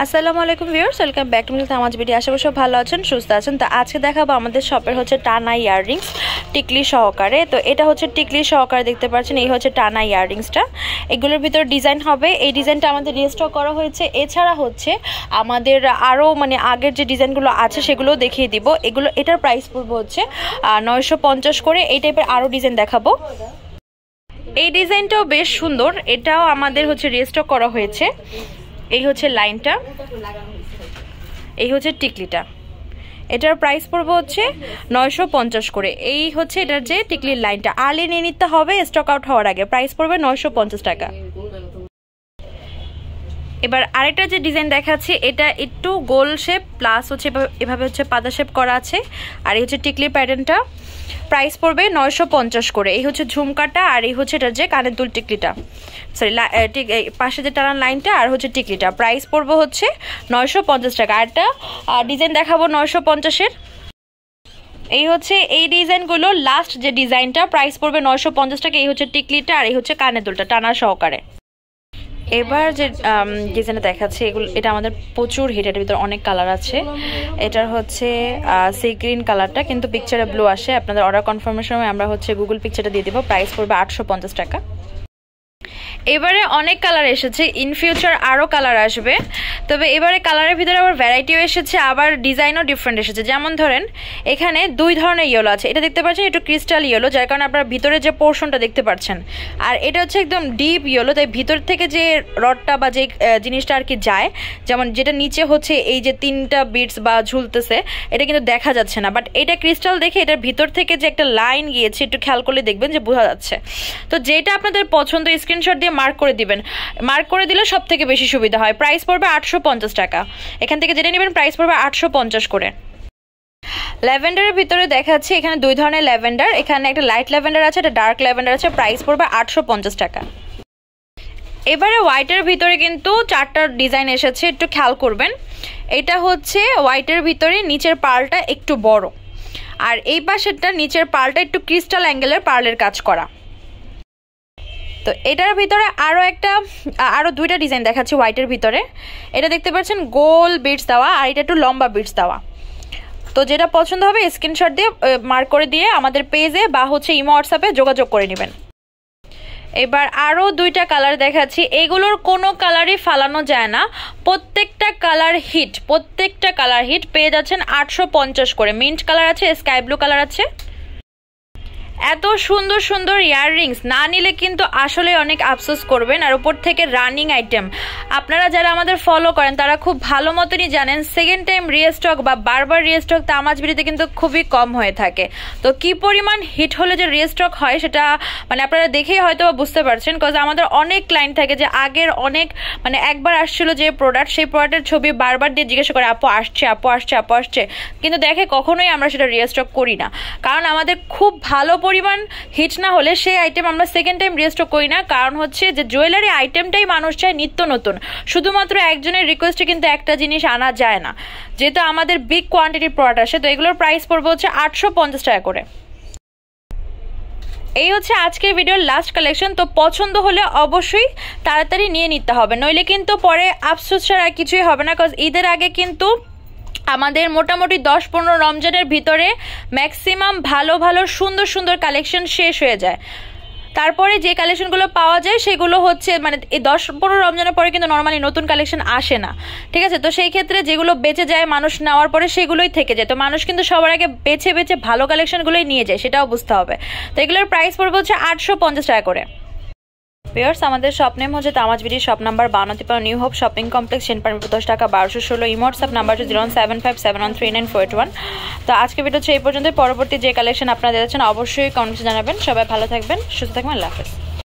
আসসালামু আলাইকুম viewers, welcome back to Tamaj video. আশা করি সব ভালো আছেন, সুস্থ আছেন। তো আজকে দেখাবো আমাদের শপের হচ্ছে টানা ইয়াররিংস টিকলি সহকারে। তো এটা হচ্ছে টিকলি সহকারে, দেখতে পাচ্ছেন এই হচ্ছে টানা ইয়াররিংসটা। এগুলোর ভিতরে ডিজাইন হবে, এই ডিজাইনটা আমাদের রিস্টক করা হয়েছে। এছাড়া হচ্ছে আমাদের আরও আগের যে ডিজাইনগুলো আছে সেগুলোও দেখিয়ে দিব। এটার প্রাইস পড়বে হচ্ছে 950 করে। এই টাইপের আরও ডিজাইন দেখাবো। এই ডিজাইনটাও বেশ সুন্দর, এটাও আমাদের হচ্ছে রিস্টক করা হয়েছে। এই হচ্ছে লাইনটা, এই হচ্ছে টিকলিটা। এটার প্রাইস পড়বে হচ্ছে 950 করে। এই হচ্ছে এটার যে টিকলির লাইনটা, আর্লি নিয়ে নিতে হবে স্টক আউট হওয়ার আগে। প্রাইস পড়বে 950 টাকা। এবার আরেকটা যে ডিজাইন দেখাচ্ছি, এটা একটু গোল শেপ প্লাস হচ্ছে এভাবে হচ্ছে পাতা শেপ করা আছে। আর এই হচ্ছে টিকলির প্যাটার্নটা, প্রাইস পড়বে 950 করে। এই হচ্ছে ঝুমকাটা, আর এই হচ্ছে এটার যে কানের দুল টিকলিটা, সরি পাশে যে টানার লাইনটা আর হচ্ছে টিকলিটা। প্রাইস পড়বে হচ্ছে 950 টাকা। আর একটা ডিজাইন দেখাবো 950-এর। এই হচ্ছে এই ডিজাইনগুলো লাস্ট যে ডিজাইনটা, প্রাইস পড়বে 950 টাকা। এই হচ্ছে টিকলিটা আর এই হচ্ছে কানের দুলটা টানা সহকারে। এবার যে ডিজাইনটা দেখাচ্ছে, এটা আমাদের প্রচুর হিট, এটার ভিতরে অনেক কালার আছে। এটার হচ্ছে সি গ্রিন কালারটা, কিন্তু পিকচারে ব্লু আসে। আপনাদের অর্ডার কনফার্মেশন আমরা হচ্ছে গুগল পিকচারটা দিয়ে দিব। প্রাইস পড়বে 850 টাকা। এবারে অনেক কালার এসেছে, ইন ফিউচার আরও কালার আসবে। তবে এবারে কালারের ভিতরে আবার ভ্যারাইটিও এসেছে, আবার ডিজাইনও ডিফারেন্ট এসেছে। যেমন ধরেন এখানে দুই ধরনের ইয়েলো আছে। এটা দেখতে পাচ্ছেন একটু ক্রিস্টাল ইয়েলো, যার কারণে আপনারা ভিতরে যে পোর্শনটা দেখতে পাচ্ছেন। আর এটা হচ্ছে একদম ডিপ ইয়েলো, তাই ভিতর থেকে যে রডটা বা যে জিনিসটা আর কি যায়, যেমন যেটা নিচে হচ্ছে এই যে 3টা বিটস বা ঝুলতেছে, এটা কিন্তু দেখা যাচ্ছে না। বাট এটা ক্রিস্টাল দেখে এটার ভিতর থেকে যে একটা লাইন গিয়েছে, একটু খেয়াল করলে দেখবেন যে বোঝা যাচ্ছে। তো যেটা আপনাদের পছন্দ স্ক্রিনশট দিয়ে মার্ক করে দিবেন, মার্ক করে দিলে সব থেকে বেশি সুবিধা হয়। প্রাইস পড়বে 850 টাকা। এখান থেকে যেটা নেবেন প্রাইস পড়বে 850 করে। ল্যাভেন্ডারের ভিতরে দেখাচ্ছি, এখানে দুই ধরনের ল্যাভেন্ডার। এখানে একটা লাইট ল্যাভেন্ডার আছে, একটা ডার্ক ল্যাভেন্ডার আছে। প্রাইস পড়বে 850 টাকা। এবারে হোয়াইটের ভিতরে কিন্তু 4টা ডিজাইন এসেছে, একটু খেয়াল করবেন। এটা হচ্ছে হোয়াইটের ভিতরে নিচের পার্লটা একটু বড়, আর এই পাশেরটা নিচের পার্লটা একটু ক্রিস্টাল অ্যাঙ্গেলের পার্লের কাজ করা। তো এটার ভিতরে আরও 2টা ডিজাইন দেখাচ্ছি হোয়াইটের ভিতরে। এটা দেখতে পাচ্ছেন গোল বিটস দেওয়া, আর এটা একটু লম্বা বিটস দেওয়া। তো যেটা পছন্দ হবে স্ক্রিনশট দিয়ে মার্ক করে দিয়ে আমাদের পেজে বা হচ্ছে ইমো হোয়াটসঅ্যাপে যোগাযোগ করে নেবেন। এবার আরও 2টা কালার দেখাচ্ছি। এগুলোর কোনো কালারই ফালানো যায় না, প্রত্যেকটা কালার হিট। পেয়ে যাচ্ছেন 850 করে। মিন্ট কালার আছে, স্কাই ব্লু কালার আছে। এত সুন্দর সুন্দর ইয়াররিংস না নিলে কিন্তু আসলে অনেক আফসোস করবেন। আর উপর থেকে রানিং আইটেম, আপনারা যারা আমাদের ফলো করেন তারা খুব ভালো মতনই জানেন সেকেন্ড টাইম রিস্টক বা বারবার রিস্টক তামাজ ভিডিওতে কিন্তু খুবই কম হয়ে থাকে। তো কি পরিমাণ হিট হলে যে রিস্টক হয় সেটা আপনারা দেখেই হয়তো বুঝতে পারছেন। কজ আমাদের অনেক ক্লায়েন্ট থাকে যে আগের অনেক একবার আসছিল যে প্রোডাক্ট, সেই প্রোডাক্টের ছবি বারবার দিয়ে জিজ্ঞাসা করে আপু আসছে, কিন্তু দেখে কখনোই আমরা সেটা রিস্টক করি না। কারণ আমাদের খুব ভালো পরিমাণ হিট না হলে সেই আইটেম আমরা সেকেন্ড টাইম রিস্টক করি না। কারণ হচ্ছে যে জুয়েলারি আইটেমটাই মানুষ চায় নিত্য নতুন, শুধুমাত্র একজনের রিকোয়েস্টে কিন্তু একটা জিনিস আনা যায় না, যেহেতু আমাদের বিগ কোয়ান্টিটির প্রোডাক্ট আসে। তো এগুলোর প্রাইস পড়বে হচ্ছে 850 টাকা করে। এই হচ্ছে আজকের ভিডিওর লাস্ট কালেকশন। তো পছন্দ হলে অবশ্যই তাড়াতাড়ি নিয়ে নিতে হবে, নইলে কিন্তু পরে আফসোস ছাড়া আর কিছুই হবে না। কজ ঈদের আগে কিন্তু আমাদের মোটামুটি 10-15 রমজানের ভিতরে ম্যাক্সিমাম ভালো ভালো সুন্দর সুন্দর কালেকশন শেষ হয়ে যায়। তারপরে যে কালেকশনগুলো পাওয়া যায় সেগুলো হচ্ছে এই 10-15 রমজানের পরে কিন্তু নর্মালি নতুন কালেকশন আসে না, ঠিক আছে। তো সেই ক্ষেত্রে যেগুলো বেঁচে যায় মানুষ নেওয়ার পরে সেগুলোই থেকে যায়। তো মানুষ কিন্তু সবার আগে বেছে ভালো কালেকশনগুলোই নিয়ে যায়, সেটাও বুঝতে হবে। তো এগুলোর প্রাইস পড়বে হচ্ছে 850 টাকা করে। ভিউয়ার্স, আমাদের শপ নেম হচ্ছে Tamaj video, shop number 52 new hope shopping complex, Senpara 10 Dhaka 1216। Imo WhatsApp number হচ্ছে 01757139481। তো আজকে ভিডিও হচ্ছে এই পর্যন্ত। পরবর্তী যে কালেকশন আপনারা দেখছেন অবশ্যই কমেন্টে জানাবেন। সবাই ভালো থাকবেন, সুস্থ থাকবেন, আল্লাহ হাফেজ।